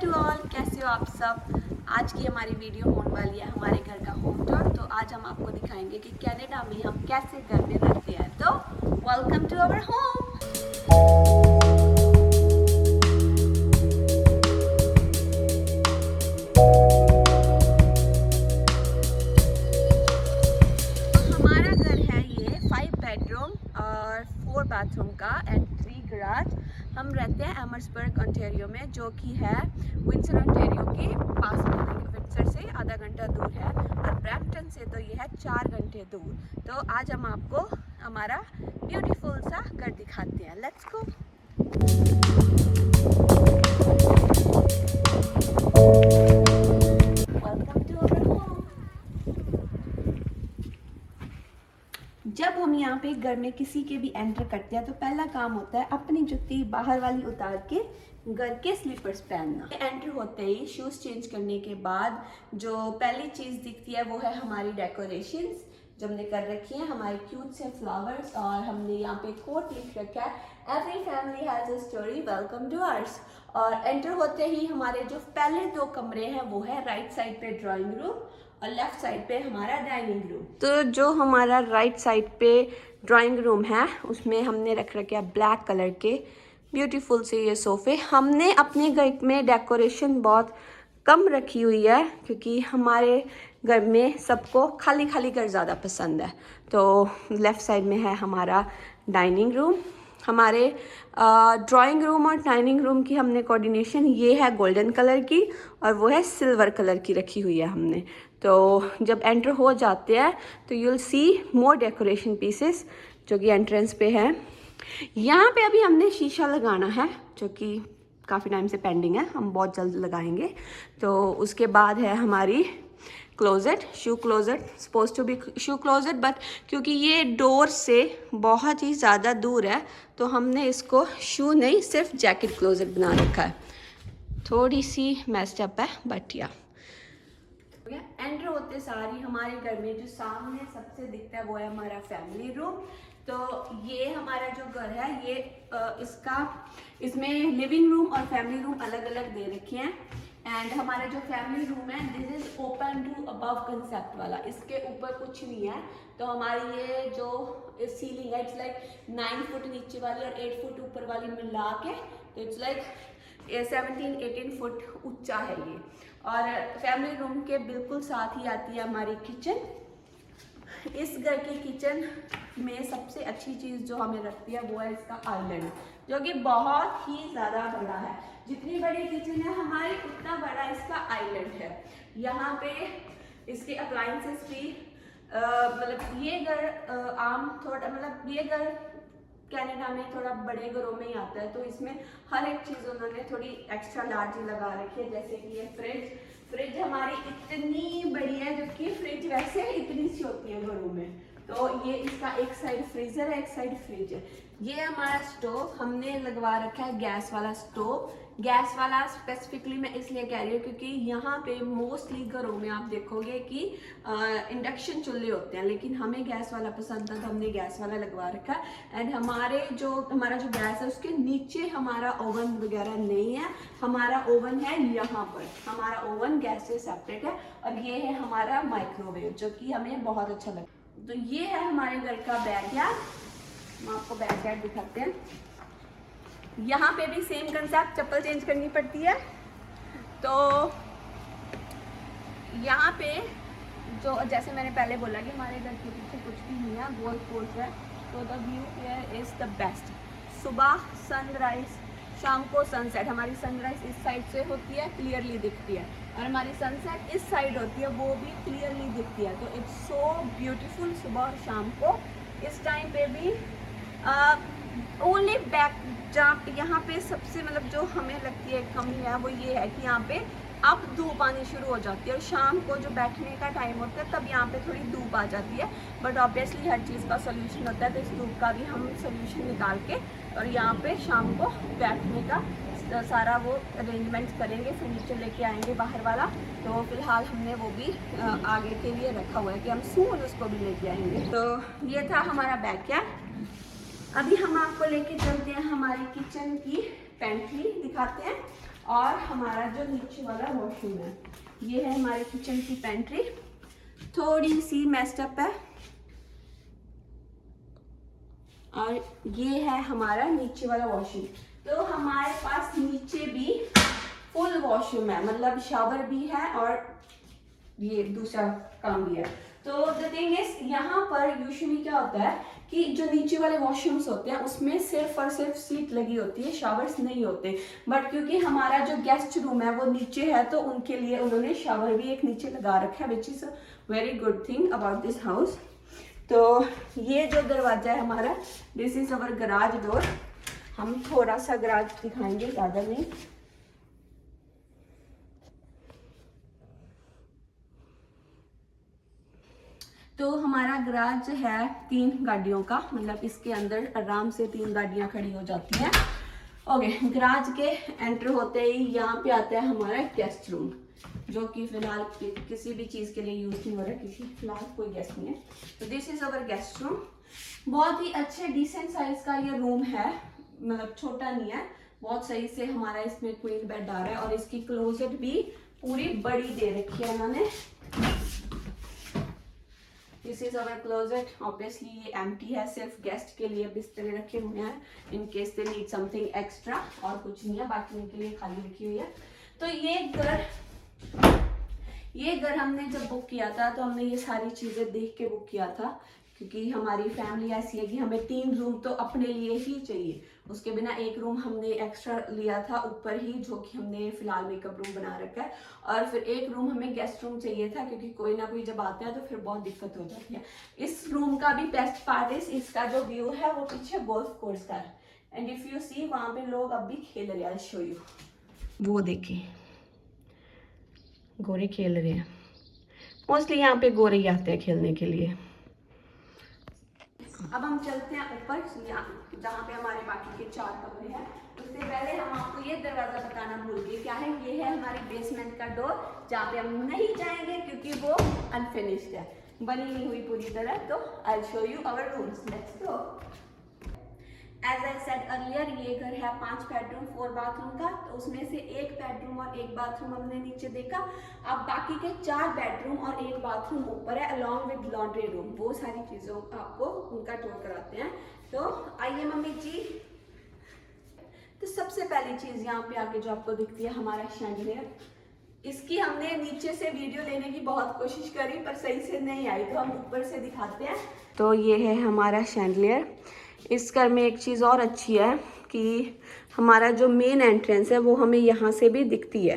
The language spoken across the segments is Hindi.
टू ऑल, कैसे हो आप सब। आज की हमारी वीडियो होने वाली है हमारे घर का होम टूर। तो आज हम आपको दिखाएंगे कि कनाडा में हम कैसे घर में रहते हैं। तो वेलकम टू आवर होम। हमारा घर है ये 5 बेडरूम और 4 बाथरूम का एंड 3 गराज। हम रहते हैं एमर्सबर्ग ओंटारियो में, जो कि है विंडसर ओंटारियो के पास में। विंडसर से आधा घंटा दूर है और ब्रैम्पटन से तो ये है 4 घंटे दूर। तो आज हम आपको हमारा ब्यूटीफुल सा घर दिखाते हैं। Let's go. Welcome to our home. जब हम यहाँ पे घर में किसी के भी एंटर करते हैं तो पहला काम होता है अपनी जूती बाहर वाली उतार के घर के स्लीपर्स पहनना। एंटर होते ही शूज चेंज करने के बाद जो पहली चीज दिखती है वो है हमारी डेकोरेशंस जो हमने कर रखी है, हमारे क्यूट से फ्लावर्स। और हमने यहाँ पे कोट लिख रखा है, every family has a story, welcome two hours. और एंटर होते ही हमारे जो पहले 2 कमरे हैं वो है राइट साइड पे ड्राइंग रूम और लेफ्ट साइड पे हमारा डाइनिंग रूम। तो जो हमारा राइट साइड पे ड्राइंग रूम है उसमें हमने रख रखे हैं ब्लैक कलर के ब्यूटीफुल से ये सोफे। हमने अपने घर में डेकोरेशन बहुत कम रखी हुई है क्योंकि हमारे घर में सबको खाली खाली घर ज़्यादा पसंद है। तो लेफ्ट साइड में है हमारा डाइनिंग रूम। हमारे ड्राइंग रूम और डाइनिंग रूम की हमने कोऑर्डिनेशन ये है गोल्डन कलर की और वो है सिल्वर कलर की रखी हुई है हमने। तो जब एंटर हो जाते हैं तो you will see more decoration pieces जो कि एंट्रेंस पे है। यहाँ पे अभी हमने शीशा लगाना है जो कि काफ़ी टाइम से पेंडिंग है, हम बहुत जल्द लगाएंगे। तो उसके बाद है हमारी closet, shoe closet, suppose to be shoe closet, but क्योंकि ये डोर से बहुत ही ज़्यादा दूर है तो हमने इसको शू नहीं सिर्फ जैकेट क्लोजेट बना रखा है। थोड़ी सी मेस्ड अप है बट या एंटर होते सारी हमारे घर में जो सामने सबसे दिखता है वो है हमारा फैमिली रूम। तो ये हमारा जो घर है ये इसमें लिविंग रूम और फैमिली रूम अलग अलग दे रखे हैं। एंड हमारा जो फैमिली रूम है this is open to above concept वाला, इसके ऊपर कुछ नहीं है। तो हमारी ये जो सीलिंग है इट्स लाइक 9 फुट नीचे वाली और 8 फुट ऊपर वाली मिला के, तो इट्स लाइक 17-18 फुट ऊंचा है ये। और फैमिली रूम के बिल्कुल साथ ही आती है हमारी किचन। इस घर की किचन में सबसे अच्छी चीज़ जो हमें लगती है वो है इसका आइलैंड, जो कि बहुत ही ज़्यादा बड़ा है। जितनी बड़ी किचन है हमारी उतना बड़ा इसका आइलैंड है। यहाँ पे इसके अप्लायंसेस भी मतलब ये घर आम थोड़ा मतलब ये घर कनाडा में थोड़ा बड़े घरों में ही आता है। तो इसमें हर एक चीज़ उन्होंने थोड़ी एक्स्ट्रा लार्ज लगा रखी है। जैसे कि ये फ्रिज हमारी इतनी बड़ी है, जबकि फ्रिज वैसे इतनी सी होती है घरों में। तो ये इसका एक साइड फ्रीजर है, एक साइड फ्रिज है। ये हमारा स्टोव हमने लगवा रखा है, गैस वाला स्टोव। गैस वाला स्पेसिफिकली मैं इसलिए कह रही हूँ क्योंकि यहाँ पे मोस्टली घरों में आप देखोगे कि इंडक्शन चूल्हे होते हैं, लेकिन हमें गैस वाला पसंद था तो हमने गैस वाला लगवा रखा है। एंड हमारा जो गैस है उसके नीचे हमारा ओवन वगैरह नहीं है, हमारा ओवन है यहाँ पर। हमारा ओवन गैस से सेपरेट है और ये है हमारा माइक्रोवेव जो कि हमें बहुत अच्छा लगता है। तो ये है हमारे घर का बैकयार्ड, हम आपको बैकयार्ड दिखाते हैं। यहाँ पे भी सेम कंसेप्ट, चप्पल चेंज करनी पड़ती है। तो यहाँ पे जो जैसे मैंने पहले बोला कि हमारे घर के पीछे कुछ भी नहीं है, गोल्फ कोर्स है। तो the view here is the best. सुबह सनराइज, शाम को सनसेट। हमारी सनराइज इस साइड से होती है, क्लियरली दिखती है, और हमारी सनसेट इस साइड होती है, वो भी क्लियरली दिखती है। तो इट्स सो ब्यूटीफुल सुबह और शाम को। इस टाइम पे भी ओनली बैक जहाँ यहाँ पे सबसे मतलब जो हमें लगती है कमी है वो ये है कि यहाँ पे अब धूप आनी शुरू हो जाती है और शाम को जो बैठने का टाइम होता है तब यहाँ पे थोड़ी धूप आ जाती है। बट ऑब्वियसली हर चीज़ का सोल्यूशन होता है, तो इस धूप का भी हम सोल्यूशन निकाल के और यहाँ पे शाम को बैठने का सारा वो अरेंजमेंट्स करेंगे, फर्नीचर लेके आएंगे बाहर वाला। तो फिलहाल हमने वो भी आगे के लिए रखा हुआ है कि हम सून उसको भी लेके आएंगे। तो ये था हमारा बैकयार्ड। अभी हम आपको लेके चलते हैं हमारी किचन की पेंट्री दिखाते हैं। और हमारा जो नीचे वाला वॉशरूम है, ये है हमारे किचन की पेंट्री, थोड़ी सी मेस्ड अप है। और ये है हमारा नीचे वाला वॉशरूम। तो हमारे पास नीचे भी फुल वॉशरूम है, मतलब शावर भी है और ये दूसरा काम भी है। तो द थिंग इज, यहाँ पर यूजुअली क्या होता है कि जो नीचे वाले वॉशरूम्स होते हैं उसमें सिर्फ और सिर्फ सीट लगी होती है, शावर्स नहीं होते। बट क्योंकि हमारा जो गेस्ट रूम है वो नीचे है, तो उनके लिए उन्होंने शावर भी एक नीचे लगा रखा है, which is a very good thing about this house. तो ये जो दरवाजा है हमारा, this is our garage door. हम थोड़ा सा गराज दिखाएंगे, ज़्यादा नहीं। तो हमारा गराज है 3 गाड़ियों का, मतलब इसके अंदर आराम से 3 गाड़ियां खड़ी हो जाती हैं। ओके, गराज के एंटर होते ही यहाँ पे आता है हमारा गेस्ट रूम, जो कि फिलहाल किसी भी चीज़ के लिए यूज़ नहीं हो रहा है क्योंकि फिलहाल कोई गेस्ट नहीं है। तो this is our guest room. बहुत ही अच्छे डिसेंट साइज का ये रूम है, मतलब छोटा नहीं है, बहुत सही से हमारा इसमें क्वीन बेड आ रहा है। और इसकी क्लोजेट भी पूरी बड़ी दे रखी है इन्होंने। This is our closet. Obviously ये एम्प्टी है, सिर्फ गेस्ट के लिए बिस्तर रखे हुए हैं in case they need something extra, और कुछ नहीं है, बाकी उनके लिए खाली रखी हुई है। तो ये घर हमने जब बुक किया था तो हमने ये सारी चीज़ें देख के बुक किया था, क्योंकि हमारी फैमिली ऐसी है कि हमें 3 रूम तो अपने लिए ही चाहिए। उसके बिना एक रूम हमने एक्स्ट्रा लिया था ऊपर ही, जो कि हमने फिलहाल मेकअप रूम बना रखा है। और फिर एक रूम हमें गेस्ट रूम चाहिए था, क्योंकि कोई ना कोई जब आता है तो फिर बहुत दिक्कत हो जाती है। इस रूम का भी बेस्ट पार्ट इज, इसका जो व्यू है वो पीछे गोल्फ कोर्स का है। एंड इफ यू सी, वहाँ पे लोग अब भी खेल रहे हैं। आई शो यू, वो देखिए गोरे खेल रहे हैं। मोस्टली यहाँ पे गोरे ही आते हैं खेलने के लिए। अब हम चलते हैं ऊपर, जहाँ पे हमारे बाकी के 4 कमरे हैं। उससे पहले हम आपको ये दरवाजा बताना भूल गए, क्या है, ये है हमारे बेसमेंट का डोर, जहाँ पे हम नहीं जाएंगे क्योंकि वो अनफिनिश्ड है, बनी नहीं हुई पूरी तरह। तो I show you our rooms, let's go. As I said earlier, ये घर है 5 बेडरूम 4 बाथरूम का। तो उसमें से 1 बेडरूम और 1 बाथरूम हमने नीचे देखा। अब बाकी के 4 बेडरूम और 1 बाथरूम ऊपर है, अलॉन्ग विद लॉन्ड्री रूम। वो सारी चीज़ों आपको उनका टूर कराते हैं। तो आइए मम्मी जी। तो सबसे पहली चीज़ यहाँ पे आके जो आपको दिखती है, हमारा शैंडलियर। इसकी हमने नीचे से वीडियो लेने की बहुत कोशिश करी पर सही से नहीं आई, तो हम ऊपर से दिखाते हैं। तो ये है हमारा शैंडलियर। इस घर में एक चीज़ और अच्छी है कि हमारा जो मेन एंट्रेंस है वो हमें यहाँ से भी दिखती है।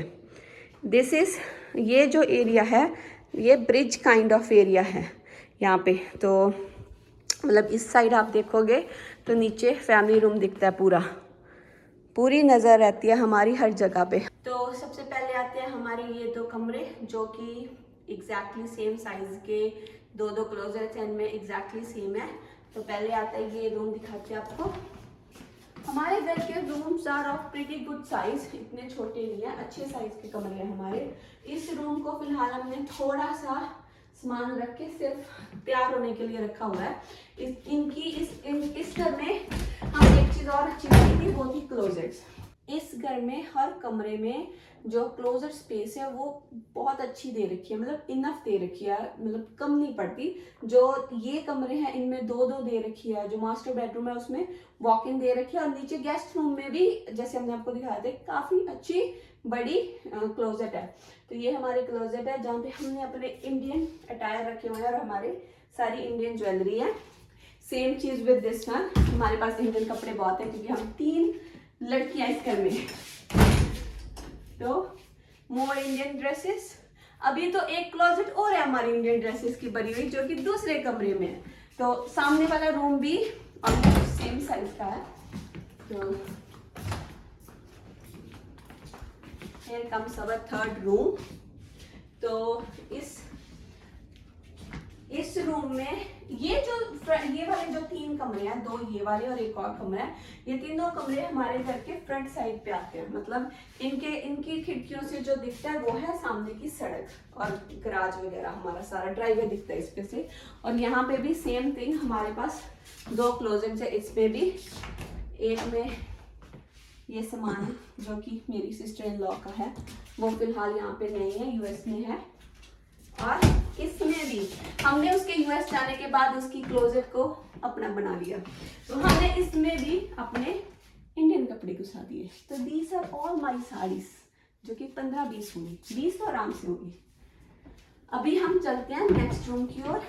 दिस इज़, ये जो एरिया है ये ब्रिज काइंड ऑफ एरिया है यहाँ पे। तो मतलब इस साइड आप देखोगे तो नीचे फैमिली रूम दिखता है, पूरी नज़र रहती है हमारी हर जगह पे। तो सबसे पहले आते हैं हमारे ये 2 कमरे, जो कि एग्जैक्टली सेम साइज के 2 क्लोजेट्स हैं, इनमें एग्जैक्टली सेम है। तो पहले आता है ये रूम, दिखाते हैं आपको। हमारे घर के rooms are of pretty good size, इतने छोटे नहीं है, अच्छे साइज के कमरे हैं हमारे। इस रूम को फिलहाल हमने थोड़ा सा सामान रख के सिर्फ तैयार होने के लिए रखा हुआ है। इस घर में हम एक चीज और अच्छी लगी थी, वो थी क्लोजेट्स। इस घर में हर कमरे में जो क्लोजेट स्पेस है वो बहुत अच्छी दे रखी है, मतलब इनफ दे रखी है, मतलब कम नहीं पड़ती। जो ये कमरे हैं इनमें 2-2 दे रखी है। जो मास्टर बेडरूम है उसमें वॉक इन दे रखी है, और नीचे गेस्ट रूम में भी जैसे हमने आपको दिखाया था काफी अच्छी बड़ी क्लोजेट है। तो ये हमारे क्लोजेट है जहाँ पे हमने अपने इंडियन अटायर रखे हुए हैं और हमारी सारी इंडियन ज्वेलरी है। सेम चीज विद दिस वन, हमारे पास इंडियन कपड़े बहुत है क्योंकि हम 3 लड़कियां इस घर में। तो मोर इंडियन ड्रेसेस। अभी तो एक क्लोजेट और है हमारी इंडियन ड्रेसेस की भरी हुई, जो कि दूसरे कमरे में है। तो सामने वाला रूम भी ऑलमोस्ट सेम साइज का है। तो here comes our 3rd room. तो इस रूम में ये वाले जो 3 कमरे हैं, 2 ये वाले और एक और कमरा है, ये तीनों कमरे हमारे घर के फ्रंट साइड पे आते हैं। मतलब इनकी खिड़कियों से जो दिखता है वो है सामने की सड़क, और गराज वगैरह हमारा सारा ड्राइववे दिखता है इस पे से। और यहाँ पे भी सेम थिंग, हमारे पास 2 क्लोजेट्स है। इसमें भी एक में ये सामान जो कि मेरी सिस्टर इन लॉ का है, वो फिलहाल यहाँ पे नहीं है, यूएस में है। और इसमें भी हमने उसके यूएस जाने के बाद उसकी क्लोजेट को अपना बना लिया, तो हमने इसमें भी अपने इंडियन कपड़े घुसा दिए। तो these are all my saris, जो कि 15-20 होंगी, 20 तो आराम से होगी। अभी हम चलते हैं नेक्स्ट रूम की ओर।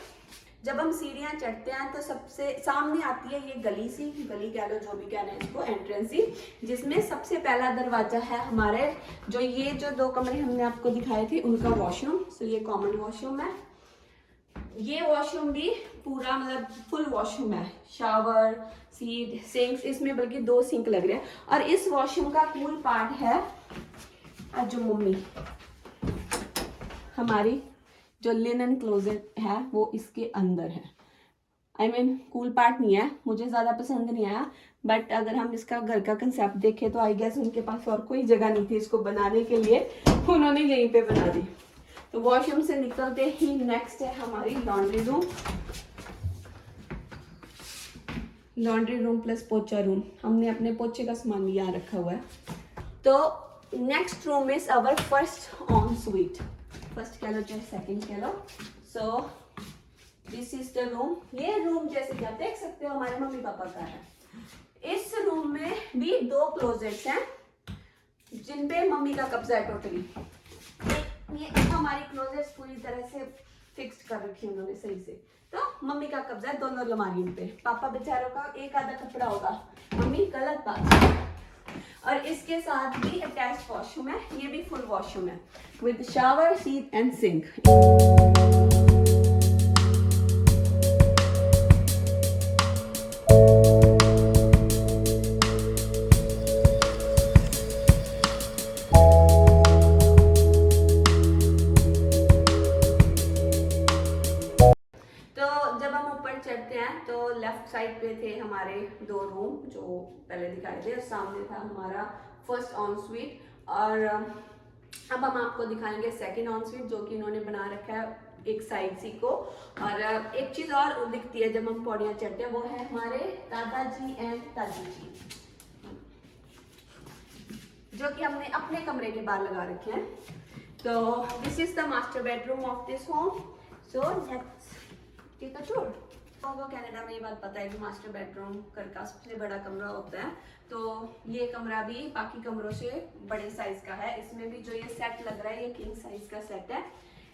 जब हम सीढ़ियाँ चढ़ते हैं तो सबसे सामने आती है ये गली सी, गली कह लो जो भी कह रहे हैं इसको, एंट्रेंस सी, जिसमें सबसे पहला दरवाजा है हमारे जो 2 कमरे हमने आपको दिखाए थे उनका वॉशरूम। सो ये कॉमन वॉशरूम है। ये वॉशरूम भी पूरा मतलब फुल वॉशरूम है, शावर, सीट, सिंक्स, इसमें बल्कि 2 सिंक लग रहे हैं। और इस वॉशरूम का कूल पार्ट है जो मम्मी हमारी जो लिनन क्लोजेट है वो इसके अंदर है। I mean, कूल पार्ट नहीं है, मुझे ज़्यादा पसंद नहीं आया, बट अगर हम इसका घर का कंसेप्ट देखें तो आई गेस उनके पास और कोई जगह नहीं थी इसको बनाने के लिए, उन्होंने यहीं पे बना दी। तो वॉशरूम से निकलते ही नेक्स्ट है हमारी laundry room. Laundry room plus पोचा रूम, हमने अपने पोचे का सामान भी यहाँ रखा हुआ है। तो next room is our first on suite, first कह लो चाहे सेकंड कह लो। So this is the room. ये रूम जैसे कि आप देख सकते हो हमारे मम्मी पापा का है। इस रूम में भी 2 क्लोजेट्स हैं जिन पे मम्मी का कब्जा है टोटली। ये हमारी क्लोजेट्स पूरी तरह से फिक्स्ड कर रखी है उन्होंने सही से, तो मम्मी का कब्जा है दोनों अलमारियों पे। पापा बेचारों का एक आधा कपड़ा होगा, मम्मी गलत बात। और इसके साथ भी अटैच वॉशरूम है, ये भी फुल वॉशरूम है with shower, seat and sink. तो लेफ्ट साइड पे थे हमारे 2 रूम जो पहले दिखाए थे, और सामने था हमारा फर्स्ट ऑन स्वीट। और अब हम आपको दिखाएंगे सेकंड ऑन स्वीट जो कि इन्होंने बना रखा है एक साइड सी को। और एक चीज और दिखती है जब हम पौड़ियाँ चढ़ते हैं, वो है हमारे दादाजी एंड दादी जी, जो कि हमने अपने कमरे के बाहर लगा रखे हैं। तो this is the master bedroom of this home. So let's take a tour. लोगों को कनाडा में ये बात पता है कि मास्टर बेडरूम घर का सबसे बड़ा कमरा होता है, तो ये कमरा भी बाकी कमरों से बड़े साइज का है। इसमें भी जो ये सेट लग रहा है ये किंग साइज का सेट है।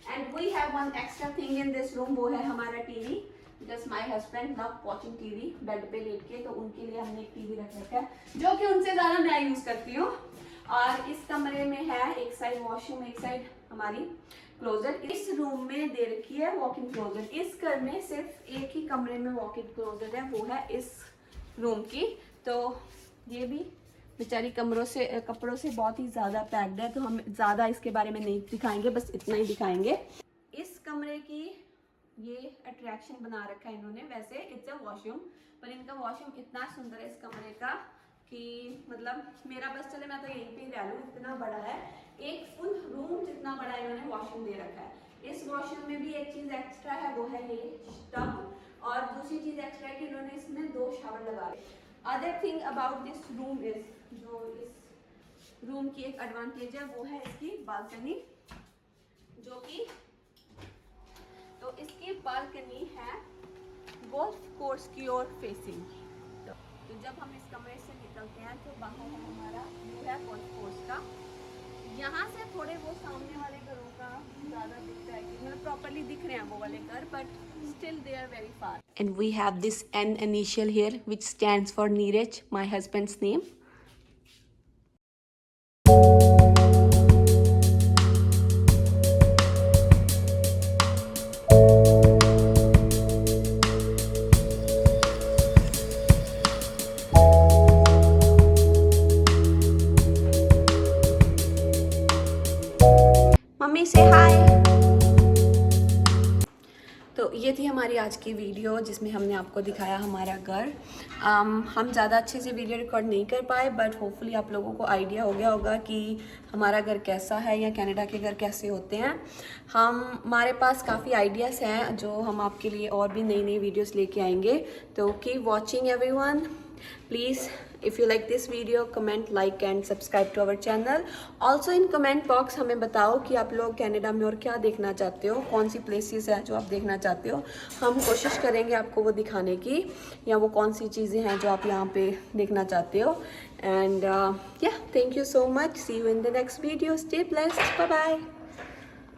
And we have one extra thing in this room, वो है हमारा TV, because my husband love watching TV bed पे लेट के, तो उनके लिए हमने एक टीवी रख रखा है जो कि उनसे ज्यादा मैं यूज करती हूँ। और इस कमरे में है एक साइड वॉशरूम, एक साइड हमारी क्लोजेट। इस रूम में दे रखी है वॉक इन क्लोजेट। इस घर में सिर्फ एक ही कमरे में वॉक इन क्लोजेट है, वो है इस रूम की। तो ये भी बेचारी कपड़ों से बहुत ही ज़्यादा पैक्ड है, तो हम ज़्यादा इसके बारे में नहीं दिखाएंगे, बस इतना ही दिखाएंगे। इस कमरे की ये अट्रैक्शन बना रखा है इन्होंने। वैसे इट्स अ वॉशरूम, पर इनका वॉशरूम इतना सुंदर है इस कमरे का कि मतलब मेरा बस चले मैं तो यहीं पे ही रह लूँ, इतना बड़ा है। एक फुल रूम जितना बड़ा इन्होंने वॉशरूम दे रखा है। इस वॉशरूम में भी एक चीज़ एक्स्ट्रा है, वो है ये टब, और दूसरी चीज़ एक्स्ट्रा है कि इन्होंने इसमें 2 शावर लगा रहे। Other thing about this room is, जो इस रूम की एक एडवांटेज है वो है इसकी बालकनी, जो कि तो इसकी बालकनी है गोल्फ कोर्स की ओर फेसिंग। तो जब हम इस कमरे से निकलते हैं तो बाहर है हमारा व्यू है गोल्फ कोर्स का। यहाँ से थोड़े वो सामने वाले घरों का ज़्यादा दिखता है कि मतलब प्रॉपरली दिख रहे हैं वो वाले घर, but still they are very far. And we have this N initial here which stands for Neeraj, my husband's name. Mummy से हाय। तो ये थी हमारी आज की वीडियो जिसमें हमने आपको दिखाया हमारा घर। हम ज़्यादा अच्छे से वीडियो रिकॉर्ड नहीं कर पाए, बट होपफुली आप लोगों को आइडिया हो गया होगा कि हमारा घर कैसा है या कनाडा के घर कैसे होते हैं। हमारे पास काफ़ी आइडियाज़ हैं जो हम आपके लिए और भी नई नई वीडियोस लेके आएंगे। तो keep watching everyone, please If you like this video, comment, like and subscribe to our channel. Also in comment box हमें बताओ कि आप लोग कनाडा में और क्या देखना चाहते हो, कौन सी प्लेसेस हैं जो आप देखना चाहते हो. हम कोशिश करेंगे आपको वो दिखाने की, या वो कौन सी चीज़ें हैं जो आप यहाँ पे देखना चाहते हो. And yeah, thank you so much. See you in the next video. Stay blessed. Bye bye.